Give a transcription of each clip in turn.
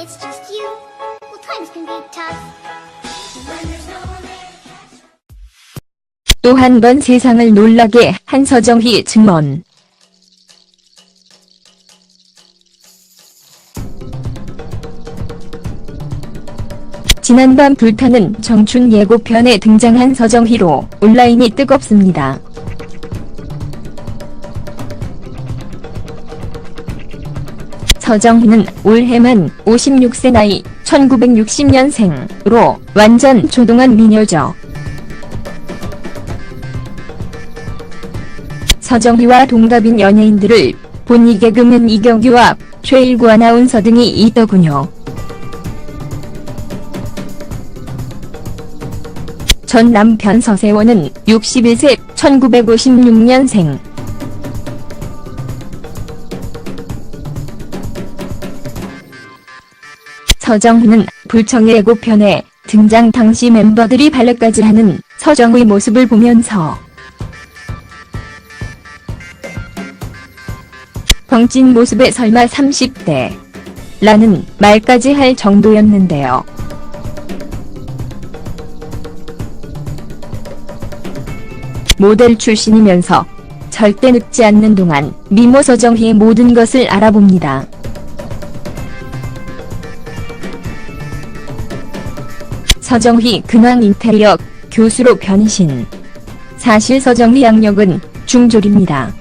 it's just you, well, times can be tough. When there's no one there. 또 한 번 세상을 놀라게 한 서정희 증언. 지난밤 불타는 청춘 예고편에 등장한 서정희로 온라인이 뜨겁습니다. 서정희는 올해만 56세 나이 1960년생으로 완전 조동안 미녀죠. 서정희와 동갑인 연예인들을 본 이 개그맨 이경규와 최일구 아나운서 등이 있더군요. 전 남편 서세원은 61세 1956년생. 서정희는 불청의 예고편에 등장 당시 멤버들이 발레까지하는 서정희 모습을 보면서 벙찐 모습에 설마 30대? 라는 말까지 할 정도였는데요. 모델 출신이면서 절대 늙지 않는 동안 미모 서정희의 모든 것을 알아봅니다. 서정희 근황 인테리어 교수로 변신. 사실 서정희 양력은 중졸입니다.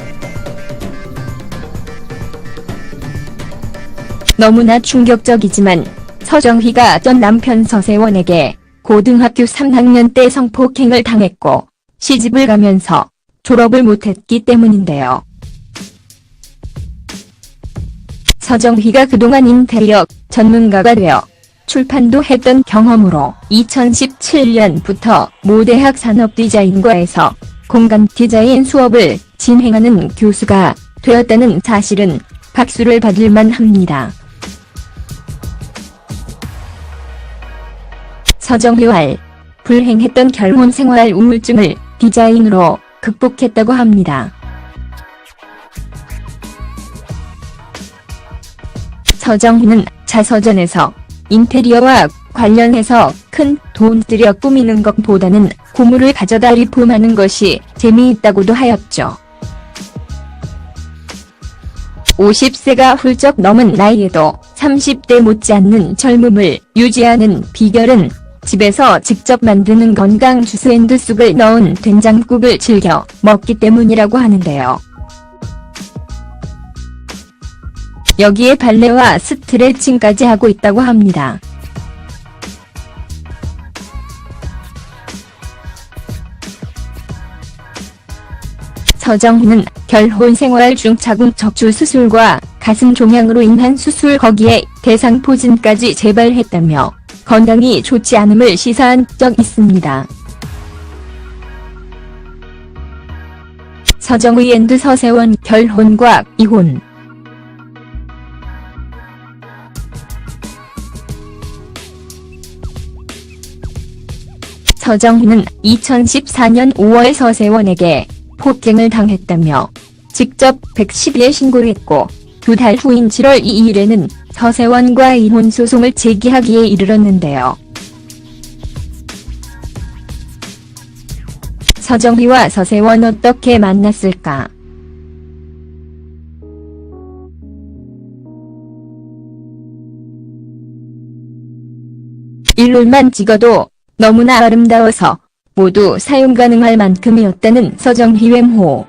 너무나 충격적이지만 서정희가 전 남편 서세원에게 고등학교 3학년 때 성폭행을 당했고 시집을 가면서 졸업을 못했기 때문인데요. 서정희가 그동안 인테리어 전문가가 되어 출판도 했던 경험으로 2017년부터 모대학 산업디자인과에서 공간 디자인 수업을 진행하는 교수가 되었다는 사실은 박수를 받을 만합니다. 서정희와 불행했던 결혼 생활 우울증을 디자인으로 극복했다고 합니다. 서정희는 자서전에서 인테리어와 관련해서 큰 돈 들여 꾸미는 것보다는 고물을 가져다 리폼하는 것이 재미있다고도 하였죠. 50세가 훌쩍 넘은 나이에도 30대 못지않는 젊음을 유지하는 비결은 집에서 직접 만드는 건강 주스 앤드 쑥을 넣은 된장국을 즐겨 먹기 때문이라고 하는데요. 여기에 발레와 스트레칭까지 하고 있다고 합니다. 서정희는 결혼 생활 중 자궁 척추 수술과 가슴 종양으로 인한 수술 거기에 대상포진까지 재발했다며 건강이 좋지 않음을 시사한 적 있습니다. 서정희 앤드 서세원 결혼과 이혼. 서정희는 2014년 5월 서세원에게 폭행을 당했다며 직접 112에 신고를 했고 2달 후인 7월 2일에는 서세원과 이혼 소송을 제기하기에 이르렀는데요. 서정희와 서세원 어떻게 만났을까? 일롤만 찍어도 너무나 아름다워서 모두 사용 가능할 만큼이었다는 서정희 외모.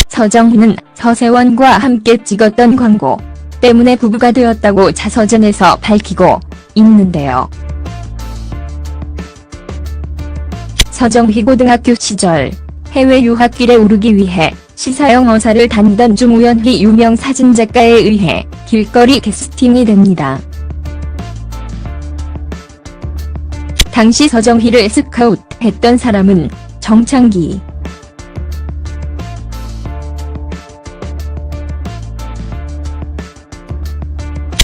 서정희는 서세원과 함께 찍었던 광고 때문에 부부가 되었다고 자서전에서 밝히고 있는데요. 서정희 고등학교 시절 해외 유학길에 오르기 위해 시사영어사를 다니던 중 우연히 유명 사진작가에 의해 길거리 캐스팅이 됩니다. 당시 서정희를 스카웃했던 사람은 정창기.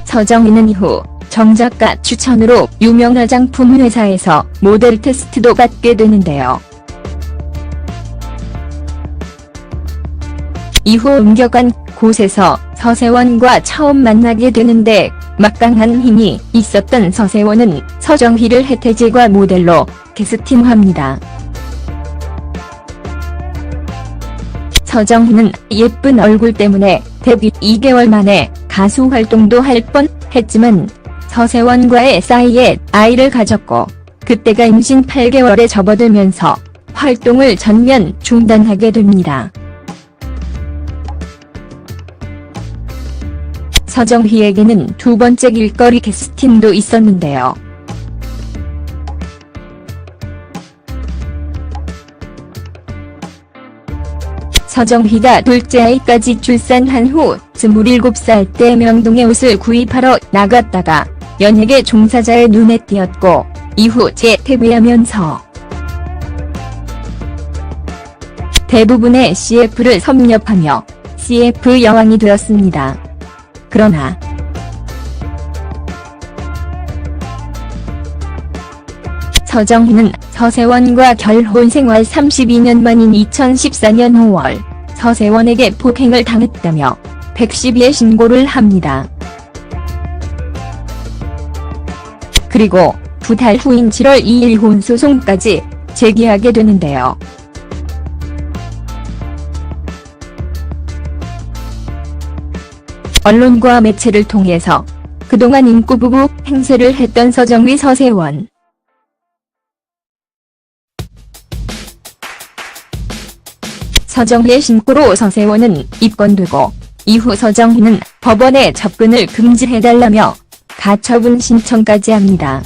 서정희는 이후 정 작가 추천으로 유명 화장품 회사에서 모델 테스트도 받게 되는데요. 이후 옮겨간 곳에서 서세원과 처음 만나게 되는데 막강한 힘이 있었던 서세원은 서정희를 혜태제과 모델로 캐스팅합니다. 서정희는 예쁜 얼굴 때문에 데뷔 2개월 만에 가수 활동도 할 뻔 했지만 서세원과의 사이에 아이를 가졌고 그때가 임신 8개월에 접어들면서 활동을 전면 중단하게 됩니다. 서정희에게는 두 번째 길거리 캐스팅도 있었는데요. 서정희가 둘째 아이까지 출산한 후 27살 때 명동에 옷을 구입하러 나갔다가 연예계 종사자의 눈에 띄었고 이후 재데뷔하면서 대부분의 CF를 섭렵하며 CF 여왕이 되었습니다. 그러나 서정희는 서세원과 결혼 생활 32년 만인 2014년 5월 서세원에게 폭행을 당했다며 112에 신고를 합니다. 그리고 2달 후인 7월 2일 혼소송까지 제기하게 되는데요. 언론과 매체를 통해서 그동안 인구부부 행세를 했던 서정희 서세원. 서정희의 신고로 서세원은 입건되고 이후 서정희는 법원에 접근을 금지해달라며 가처분 신청까지 합니다.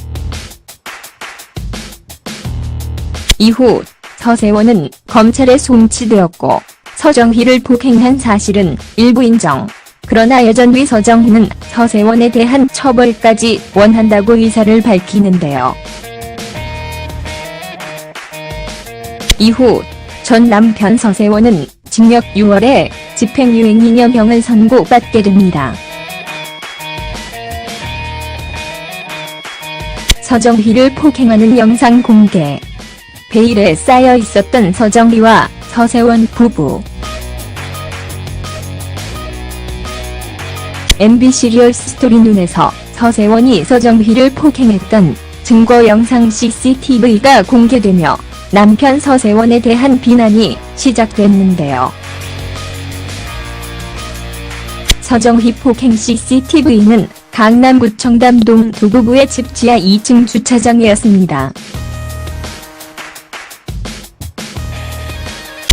이후 서세원은 검찰에 송치되었고 서정희를 폭행한 사실은 일부 인정. 그러나 여전히 서정희는 서세원에 대한 처벌까지 원한다고 의사를 밝히는데요. 이후 전 남편 서세원은 징역 6월에 집행유예 2년형을 선고받게 됩니다. 서정희를 폭행하는 영상 공개. 베일에 쌓여 있었던 서정희와 서세원 부부. MBC 리얼스토리 눈에서 서세원이 서정희를 폭행했던 증거 영상 CCTV가 공개되며 남편 서세원에 대한 비난이 시작됐는데요. 서정희 폭행 CCTV는 강남구 청담동 두 부부의 집 지하 2층 주차장이었습니다.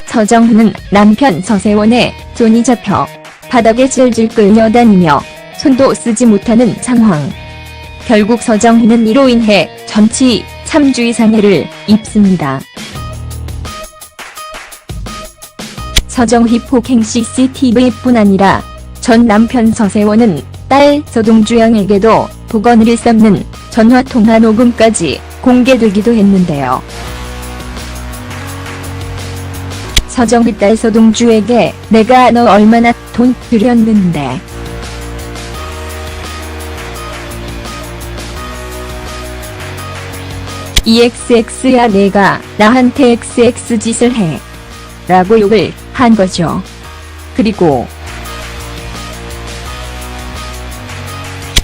서정희는 남편 서세원의 손이 잡혀 바닥에 질질 끌려다니며 손도 쓰지 못하는 상황. 결국 서정희는 이로 인해 전치 3주 이상해를 입습니다. 서정희 폭행 CCTV뿐 아니라 전 남편 서세원은 딸 서동주 양에게도 폭언을 일삼는 전화통화 녹음까지 공개되기도 했는데요. 서정희 딸 서동주에게 내가 너 얼마나 돈 들였는데. EXX야 내가 나한테 XX 짓을 해. 라고 욕을 한 거죠. 그리고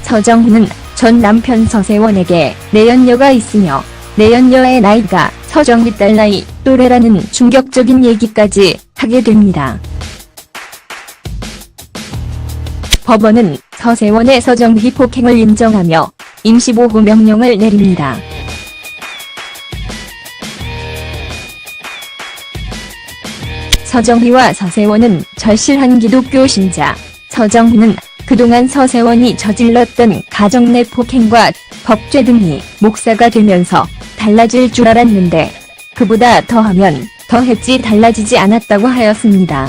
서정희는 전 남편 서세원에게 내연녀가 있으며 내연녀의 나이가 서정희 딸 나이 또래라는 충격적인 얘기까지 하게 됩니다. 법원은 서세원의 서정희 폭행을 인정하며 임시보호 명령을 내립니다. 서정희와 서세원은 절실한 기독교 신자. 서정희는 그동안 서세원이 저질렀던 가정 내 폭행과 법죄 등이 목사가 되면서 달라질 줄 알았는데 그보다 더하면 더했지 달라지지 않았다고 하였습니다.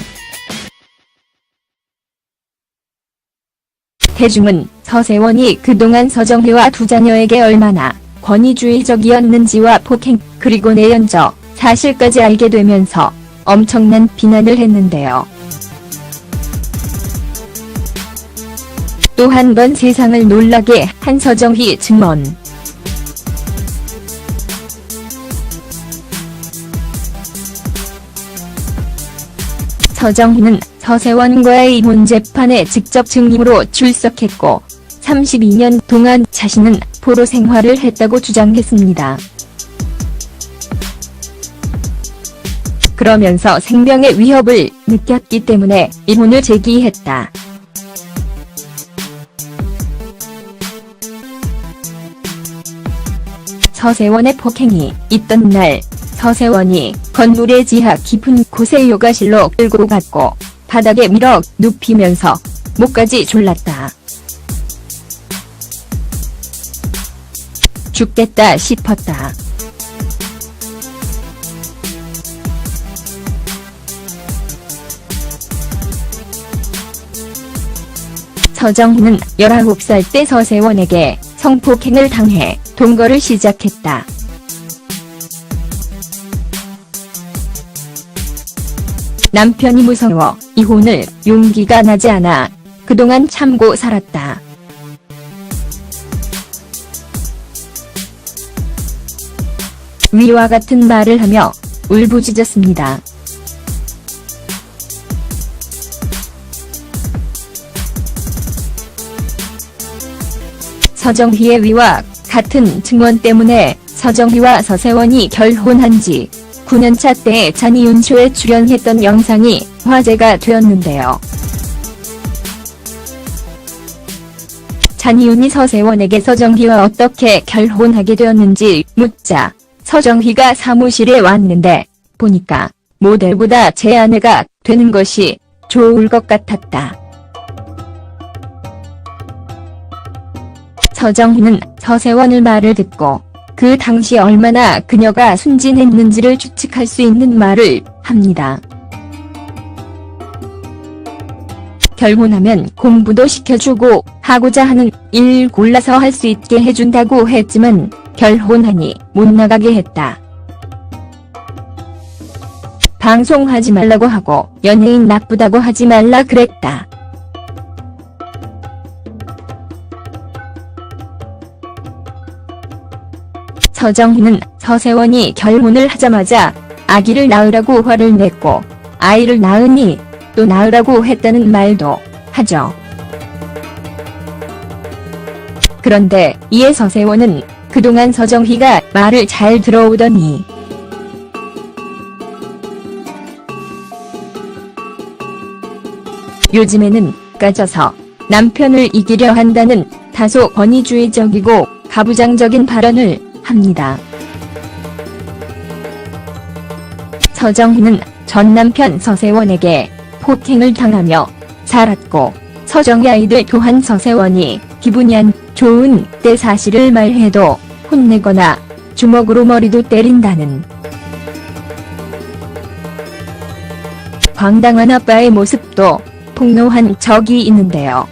대중은 서세원이 그동안 서정희와 두 자녀에게 얼마나 권위주의적이었는지와 폭행 그리고 내연저 사실까지 알게 되면서 엄청난 비난을 했는데요. 또 한 번 세상을 놀라게 한 서정희 증언. 서정희는 서세원과의 이혼 재판에 직접 증인으로 출석했고 32년 동안 자신은 포로 생활을 했다고 주장했습니다. 그러면서 생명의 위협을 느꼈기 때문에 이혼을 제기했다. 서세원의 폭행이 있던 날, 서세원이 건물의 지하 깊은 곳에 요가실로 끌고 갔고 바닥에 밀어 눕히면서 목까지 졸랐다. 죽겠다 싶었다. 서정희는 19살 때 서세원에게 성폭행을 당해 동거를 시작했다. 남편이 무서워 이혼을 용기가 나지 않아 그동안 참고 살았다. 위와 같은 말을 하며 울부짖었습니다. 서정희의 위와 같은 증언 때문에 서정희와 서세원이 결혼한 지 9년차 때에 잔이윤 쇼에 출연했던 영상이 화제가 되었는데요. 잔이윤이 서세원에게 서정희와 어떻게 결혼하게 되었는지 묻자 서정희가 사무실에 왔는데 보니까 모델보다 제 아내가 되는 것이 좋을 것 같았다. 서정희는 서세원의 말을 듣고 그 당시 얼마나 그녀가 순진했는지를 추측할 수 있는 말을 합니다. 결혼하면 공부도 시켜주고 하고자 하는 일 골라서 할 수 있게 해준다고 했지만 결혼하니 못 나가게 했다. 방송하지 말라고 하고 연예인 나쁘다고 하지 말라 그랬다. 서정희는 서세원이 결혼을 하자마자 아기를 낳으라고 화를 냈고 아이를 낳으니 또 낳으라고 했다는 말도 하죠. 그런데 이에 서세원은 그동안 서정희가 말을 잘 들어오더니 요즘에는 까져서 남편을 이기려 한다는 다소 권위주의적이고 가부장적인 발언을 합니다. 서정희는 전 남편 서세원에게 폭행을 당하며 살았고 서정희 아이들 또한 서세원이 기분이 안 좋은 때 사실을 말해도 혼내거나 주먹으로 머리도 때린다는 황당한 아빠의 모습도 폭로한 적이 있는데요.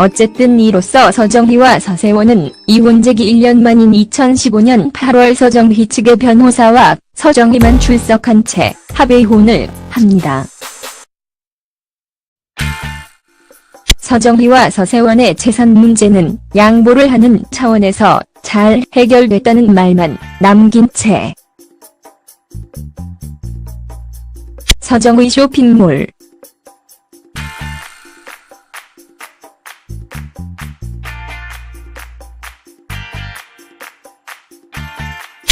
어쨌든 이로써 서정희와 서세원은 이혼 제기 1년 만인 2015년 8월 서정희 측의 변호사와 서정희만 출석한 채 합의혼을 합니다. 서정희와 서세원의 재산 문제는 양보를 하는 차원에서 잘 해결됐다는 말만 남긴 채 서정희 쇼핑몰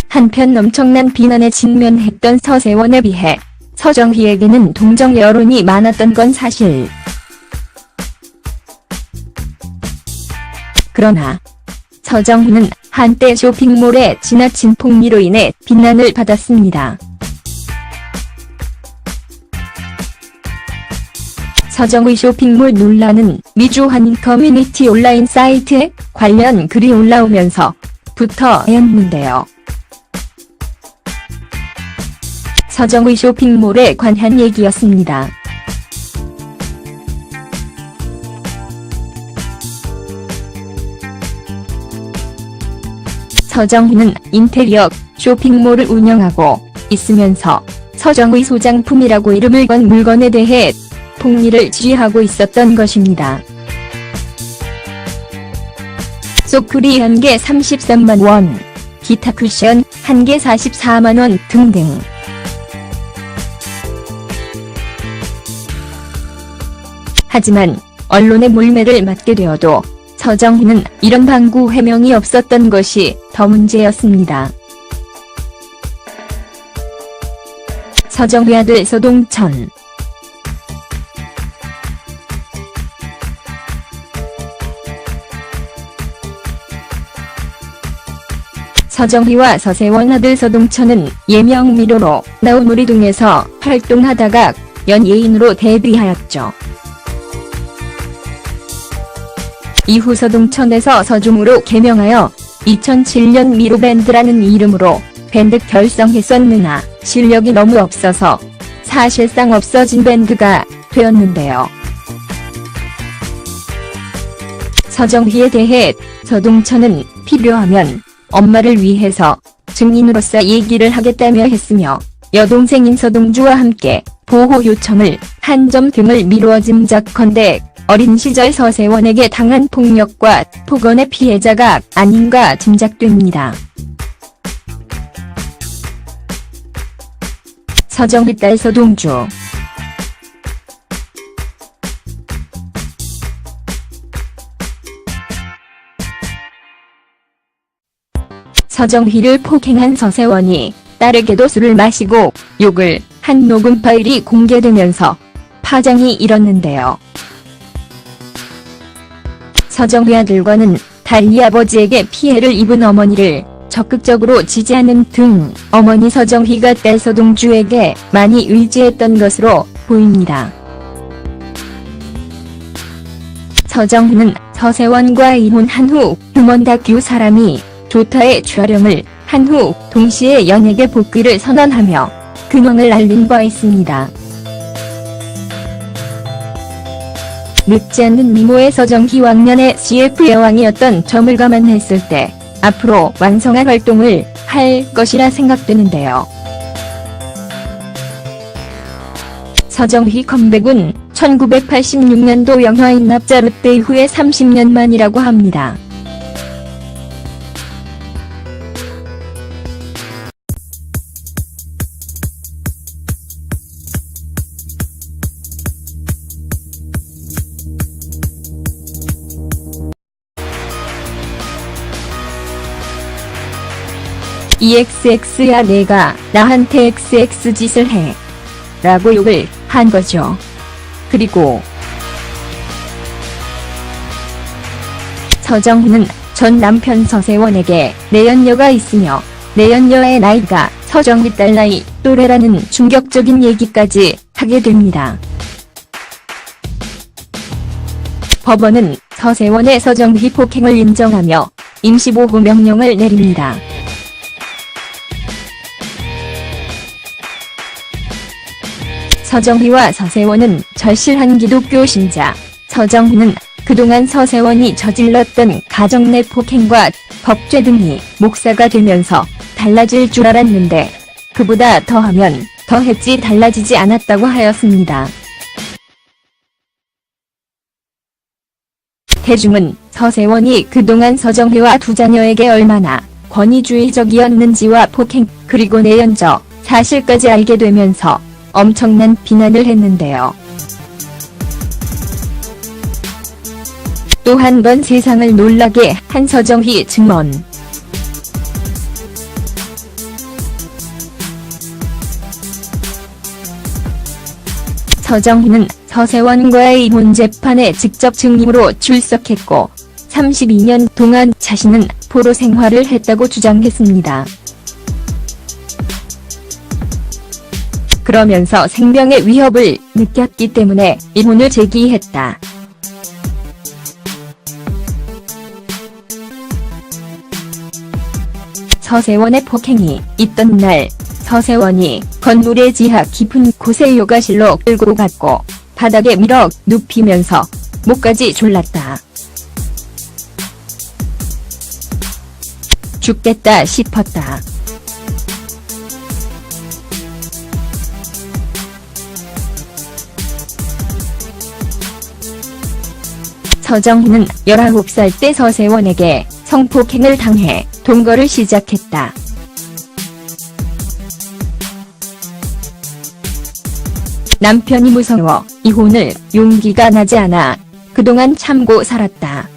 한편 엄청난 비난에 직면했던 서세원에 비해 서정희에게는 동정 여론이 많았던 건 사실. 그러나 서정희는 한때 쇼핑몰의 지나친 폭리로 인해 비난을 받았습니다. 서정희 쇼핑몰 논란은 미주 한 커뮤니티 온라인 사이트에 관련 글이 올라오면서부터였는데요. 서정희 쇼핑몰에 관한 얘기였습니다. 서정희는 인테리어 쇼핑몰을 운영하고 있으면서 서정희 소장품이라고 이름을 건 물건에 대해 폭리를 지휘하고 있었던 것입니다. 소쿠리 1개 33만 원, 기타 쿠션 1개 44만원 등등. 하지만 언론의 몰매를 맞게 되어도 서정휘는 이런 방구 해명이 없었던 것이 더 문제였습니다. 서정휘 아들 서동천. 서정휘와 서세원 아들 서동천은 예명 미로로 나우누리동에서 활동하다가 연예인으로 데뷔하였죠. 이후 서동천에서 서중으로 개명하여 2007년 미로밴드라는 이름으로 밴드 결성했었으나 실력이 너무 없어서 사실상 없어진 밴드가 되었는데요. 서정휘에 대해 서동천은 필요하면 엄마를 위해서 증인으로서 얘기를 하겠다며 했으며 여동생인 서동주와 함께 보호 요청을 한 점 등을 미루어 짐작컨대 어린 시절 서세원에게 당한 폭력과 폭언의 피해자가 아닌가 짐작됩니다. 서정휘 딸 서동주. 서정휘를 폭행한 서세원이 딸에게도 술을 마시고 욕을 한 녹음 파일이 공개되면서 파장이 일었는데요. 서정휘 아들과는 달리 아버지에게 피해를 입은 어머니를 적극적으로 지지하는 등 어머니 서정휘가 딸 서동주에게 많이 의지했던 것으로 보입니다. 서정휘는 서세원과 이혼한 후 휴먼 다큐 사람이 좋다의 촬영을 한 후 동시에 연예계 복귀를 선언하며 근황을 알린 바 있습니다. 늙지 않는 미모의 서정휘 왕년에 CF 여왕이었던 점을 감안했을 때 앞으로 왕성한 활동을 할 것이라 생각되는데요. 서정휘 컴백은 1986년도 영화인 납자르트 이후에 30년 만이라고 합니다. EXX야 내가 나한테 XX 짓을 해 라고 욕을 한 거죠. 그리고 서정휘는 전 남편 서세원에게 내연녀가 있으며 내연녀의 나이가 서정휘 딸 나이 또래라는 충격적인 얘기까지 하게 됩니다. 법원은 서세원의 서정휘 폭행을 인정하며 임시보호 명령을 내립니다. 서정휘와 서세원은 절실한 기독교 신자. 서정휘는 그동안 서세원이 저질렀던 가정 내 폭행과 법죄 등이 목사가 되면서 달라질 줄 알았는데 그보다 더하면 더했지 달라지지 않았다고 하였습니다. 대중은 서세원이 그동안 서정휘와 두 자녀에게 얼마나 권위주의적이었는지와 폭행 그리고 내연저 사실까지 알게 되면서 엄청난 비난을 했는데요. 또 한 번 세상을 놀라게 한 서정휘 증언. 서정휘는 서세원과의 이혼 재판에 직접 증인으로 출석했고 32년 동안 자신은 포로 생활을 했다고 주장했습니다. 그러면서 생명의 위협을 느꼈기 때문에 이혼을 제기했다. 서세원의 폭행이 있던 날 서세원이 건물의 지하 깊은 곳에 요가실로 끌고 갔고 바닥에 밀어 눕히면서 목까지 졸랐다. 죽겠다 싶었다. 서정휘는 19살 때 서세원에게 성폭행을 당해 동거를 시작했다. 남편이 무서워 이혼을 용기가 나지 않아 그동안 참고 살았다.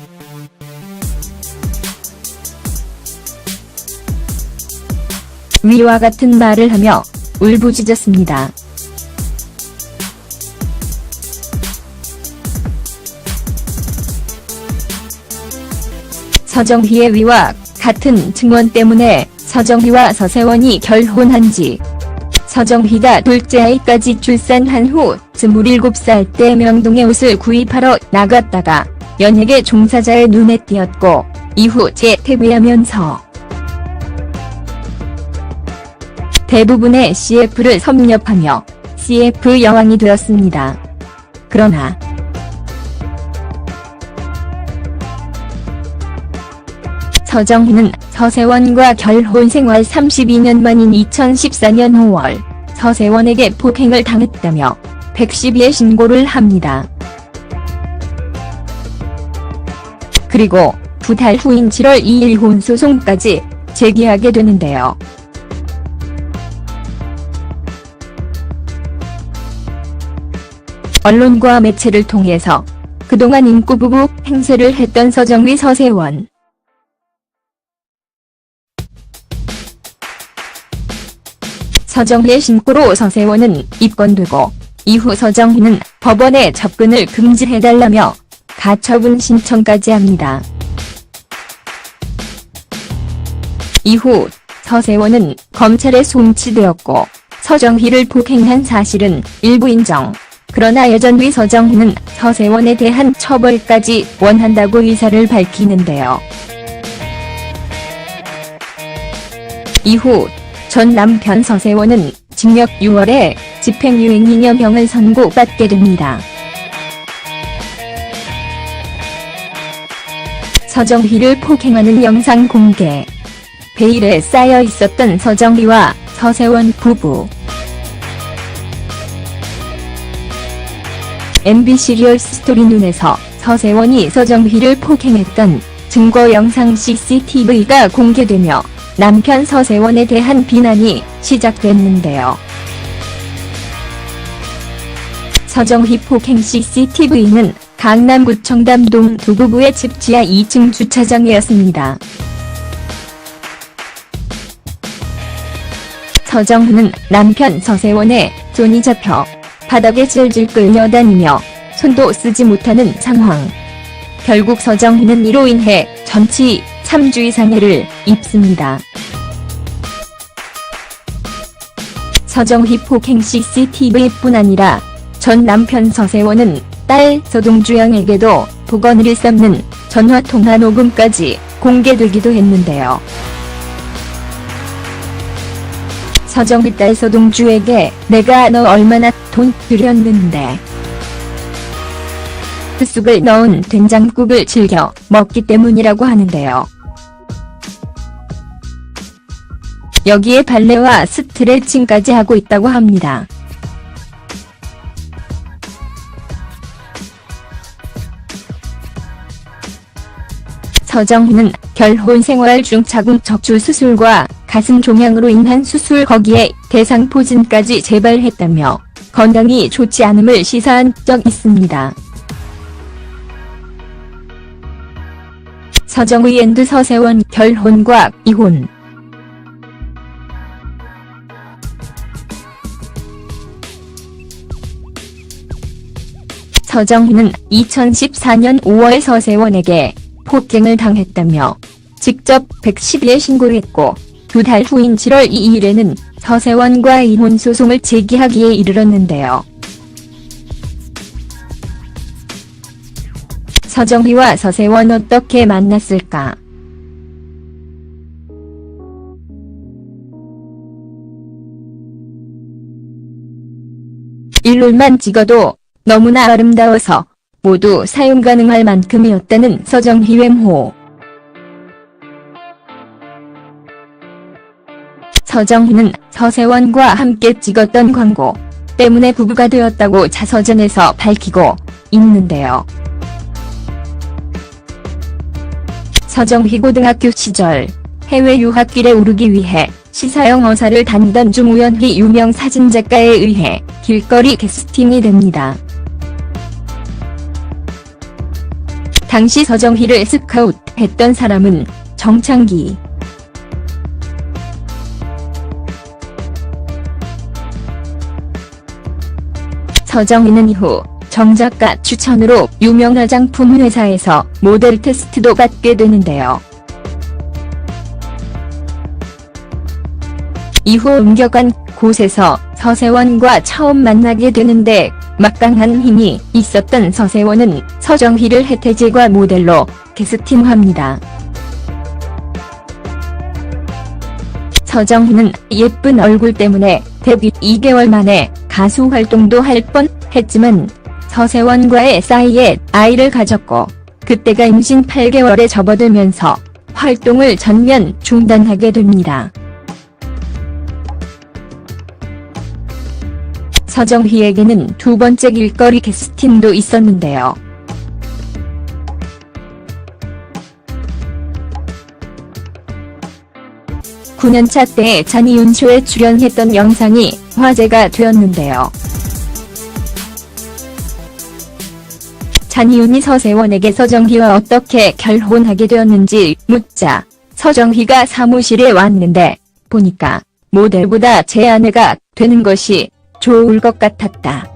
위와 같은 말을 하며 울부짖었습니다. 서정휘의 위와 같은 증언 때문에 서정휘와 서세원이 결혼한 지, 서정휘가 둘째 아이까지 출산한 후 27살 때 명동에 옷을 구입하러 나갔다가 연예계 종사자의 눈에 띄었고 이후 재퇴비하면서 대부분의 CF를 섭렵하며 CF 여왕이 되었습니다. 그러나 서정휘는 서세원과 결혼 생활 32년 만인 2014년 5월 서세원에게 폭행을 당했다며 112에 신고를 합니다. 그리고 2달 후인 7월 2일 이혼 소송까지 제기하게 되는데요. 언론과 매체를 통해서 그동안 인구부부 행세를 했던 서정휘 서세원. 서정휘의 신고로 서세원은 입건되고 이후 서정휘는 법원에 접근을 금지해달라며 가처분 신청까지 합니다. 이후 서세원은 검찰에 송치되었고 서정휘를 폭행한 사실은 일부 인정. 그러나 여전히 서정휘는 서세원에 대한 처벌까지 원한다고 의사를 밝히는데요. 이후 전 남편 서세원은 징역 6월에 집행유예 2년형을 선고받게 됩니다. 서정휘를 폭행하는 영상 공개. 베일에 쌓여 있었던 서정휘와 서세원 부부. MBC 리얼스토리 눈에서 서세원이 서정휘를 폭행했던 증거 영상 CCTV가 공개되며 남편 서세원에 대한 비난이 시작됐는데요. 서정휘 폭행 CCTV는 강남구 청담동 두 부부의 집 지하 2층 주차장이었습니다. 서정휘는 남편 서세원의 손이 잡혀 바닥에 질질 끌려다니며 손도 쓰지 못하는 상황. 결국 서정휘는 이로 인해 전치 3주의 상해를 입습니다. 서정휘 폭행 CCTV뿐 아니라 전 남편 서세원은 딸 서동주 양에게도 폭언을 일삼는 전화통화 녹음까지 공개되기도 했는데요. 서정휘 딸 서동주에게 내가 너 얼마나 돈 들였는데 쑥을 넣은 된장국을 즐겨 먹기 때문이라고 하는데요. 여기에 발레와 스트레칭까지 하고 있다고 합니다. 서정휘는 결혼 생활 중 자궁 척추 수술과 가슴 종양으로 인한 수술 거기에 대상포진까지 재발했다며 건강이 좋지 않음을 시사한 적 있습니다. 서정휘 앤드 서세원 결혼과 이혼. 서정휘는 2014년 5월 서세원에게 폭행을 당했다며 직접 112에 신고를 했고 2달 후인 7월 2일에는 서세원과 이혼 소송을 제기하기에 이르렀는데요. 서정휘와 서세원 어떻게 만났을까? 일롤만 찍어도 너무나 아름다워서 모두 사용 가능할 만큼이었다는 서정휘 외모. 서정휘는 서세원과 함께 찍었던 광고 때문에 부부가 되었다고 자서전에서 밝히고 있는데요. 서정휘 고등학교 시절 해외 유학길에 오르기 위해 시사영어사를 다니던 중 우연히 유명 사진작가에 의해 길거리 캐스팅이 됩니다. 당시 서정희를 스카웃했던 사람은 정창기. 서정희는 이후 정 작가 추천으로 유명 화장품 회사에서 모델 테스트도 받게 되는데요. 이후 옮겨간 곳에서 서세원과 처음 만나게 되는데 막강한 힘이 있었던 서세원은 서정희를 혜태제과 모델로 캐스팅합니다. 서정희는 예쁜 얼굴 때문에 데뷔 2개월 만에 가수 활동도 할 뻔했지만 서세원과의 사이에 아이를 가졌고 그때가 임신 8개월에 접어들면서 활동을 전면 중단하게 됩니다. 서정희에게는 두 번째 길거리 캐스팅도 있었는데요. (9년차) 때 잔이윤 쇼에 출연했던 영상이 화제가 되었는데요. 잔이윤이 서세원에게 서정희와 어떻게 결혼하게 되었는지 묻자 서정희가 사무실에 왔는데 보니까 모델보다 제 아내가 되는 것이 좋을 것 같았다.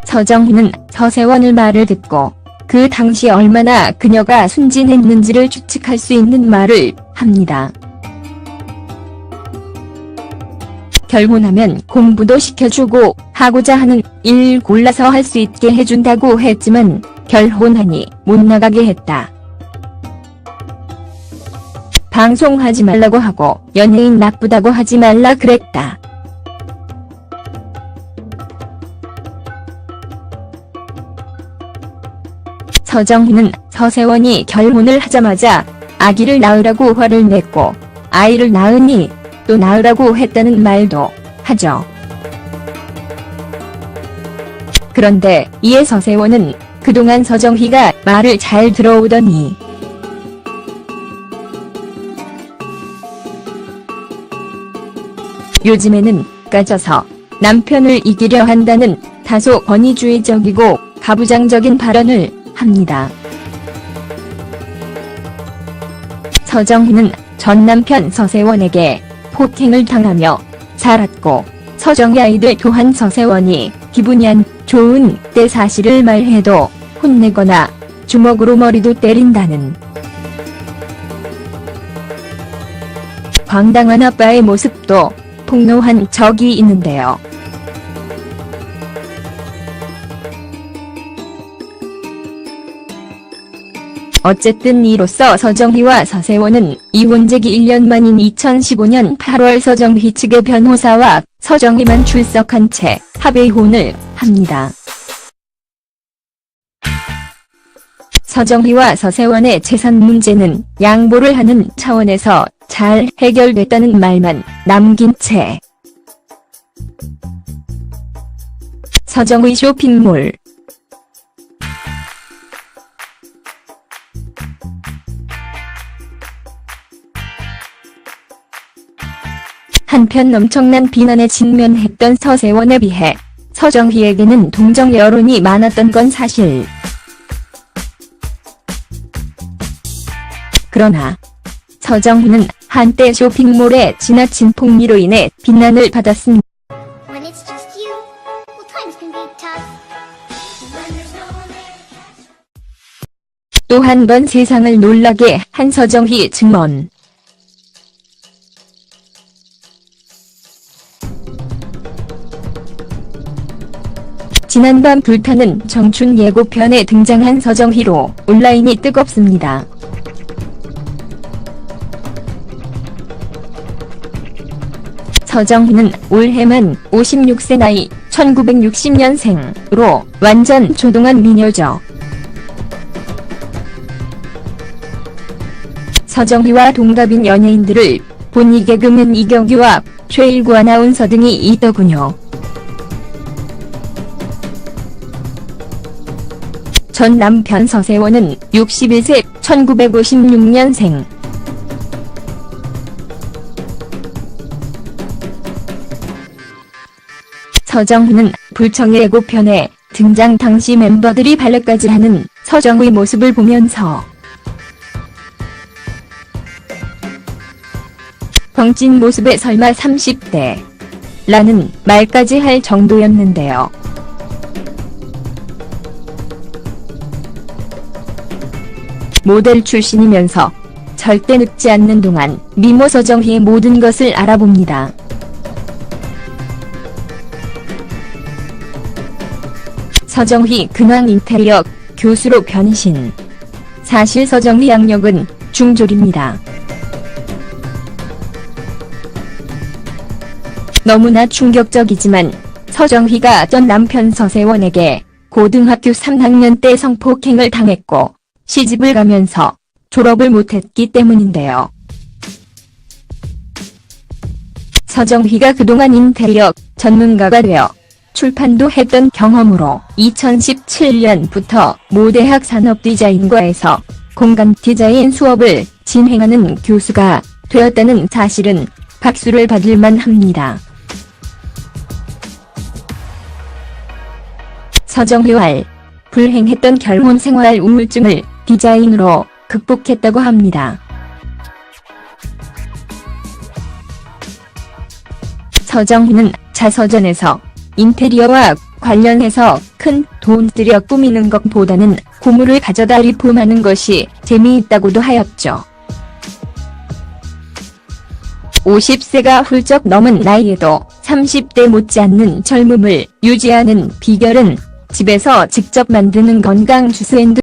서정희는 서세원의 말을 듣고 그 당시 얼마나 그녀가 순진했는지를 추측할 수 있는 말을 합니다. 결혼하면 공부도 시켜주고 하고자 하는 일 골라서 할 수 있게 해준다고 했지만 결혼하니 못 나가게 했다. 방송하지 말라고 하고 연예인 나쁘다고 하지 말라 그랬다. 서정희는 서세원이 결혼을 하자마자 아기를 낳으라고 화를 냈고 아이를 낳으니 또 낳으라고 했다는 말도 하죠. 그런데 이에 서세원은 그동안 서정희가 말을 잘 들어오더니 요즘에는 까져서 남편을 이기려 한다는 다소 권위주의적이고 가부장적인 발언을 합니다. 서정희는 전 남편 서세원에게 폭행을 당하며 살았고 서정희 아이들 또한 서세원이 기분이 안 좋은 때 사실을 말해도 혼내거나 주먹으로 머리도 때린다는 황당한 아빠의 모습도 폭로한 적이 있는데요. 어쨌든 이로써 서정희와 서세원은 이혼제기 1년 만인 2015년 8월 서정희 측의 변호사와 서정희만 출석한 채 합의혼을 합니다. 서정희와 서세원의 재산 문제는 양보를 하는 차원에서 잘 해결됐다는 말만 남긴 채 서정희 쇼핑몰. 한편 엄청난 비난에 직면했던 서세원에 비해 서정희에게는 동정 여론이 많았던 건 사실. 그러나 서정희는 한때 쇼핑몰의 지나친 폭리로 인해 비난을 받았습니다. When it's just you, well, times can be tough. When there's no one there. 또 한 번 세상을 놀라게 한 서정희 증언. 지난밤 불타는 청춘 예고편에 등장한 서정희로 온라인이 뜨겁습니다. 서정희는 올해만 56세 나이 1960년생으로 완전 조동안 미녀죠. 서정희와 동갑인 연예인들을 보니 개그맨 이경규와 최일구 아나운서 등이 있더군요. 전 남편 서세원은 61세 1956년생. 서정휘는 불청의 예고편에 등장 당시 멤버들이 발레까지 하는 서정휘 모습을 보면서 벙찐 모습에 설마 30대? 라는 말까지 할 정도였는데요. 모델 출신이면서 절대 늙지 않는 동안 미모 서정휘의 모든 것을 알아봅니다. 서정휘 근황 인테리어 교수로 변신. 사실 서정휘 학력은 중졸입니다. 너무나 충격적이지만 서정휘가 전 남편 서세원에게 고등학교 3학년 때 성폭행을 당했고 시집을 가면서 졸업을 못했기 때문인데요. 서정휘가 그동안 인테리어 전문가가 되어 출판도 했던 경험으로 2017년부터 모대학 산업디자인과에서 공간 디자인 수업을 진행하는 교수가 되었다는 사실은 박수를 받을 만합니다. 서정휘와 불행했던 결혼 생활 우울증을 디자인으로 극복했다고 합니다. 서정휘는 자서전에서 인테리어와 관련해서 큰 돈 들여 꾸미는 것보다는 고물을 가져다 리폼하는 것이 재미있다고도 하였죠. 50세가 훌쩍 넘은 나이에도 30대 못지않는 젊음을 유지하는 비결은 집에서 직접 만드는 건강 주스 앤드